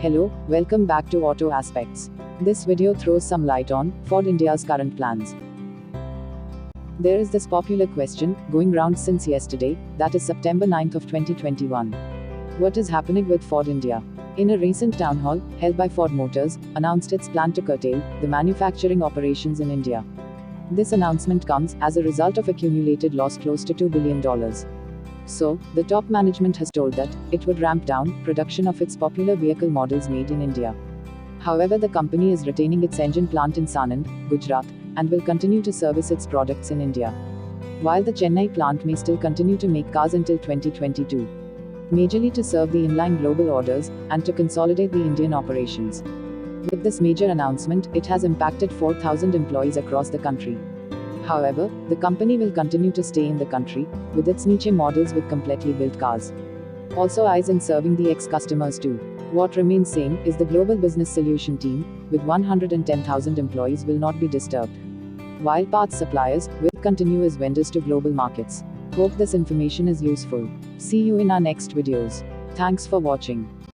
Hello, welcome back to AutoAspects. This video throws some light on Ford India's current plans. There is this popular question going round since yesterday, that is September 9th of 2021. What is happening with Ford India? In a recent town hall, held by Ford Motors, announced its plan to curtail the manufacturing operations in India. This announcement comes as a result of accumulated loss close to $2 billion. So, the top management has told that it would ramp down production of its popular vehicle models made in India. However, the company is retaining its engine plant in Sanand, Gujarat, and will continue to service its products in India. While the Chennai plant may still continue to make cars until 2022, majorly to serve the inline global orders and to consolidate the Indian operations. With this major announcement, it has impacted 4,000 employees across the country. However, the company will continue to stay in the country, with its niche models with completely built cars. Also eyes in serving the ex-customers too. What remains same is the global business solution team, with 110,000 employees will not be disturbed. While parts suppliers will continue as vendors to global markets. Hope this information is useful. See you in our next videos. Thanks for watching.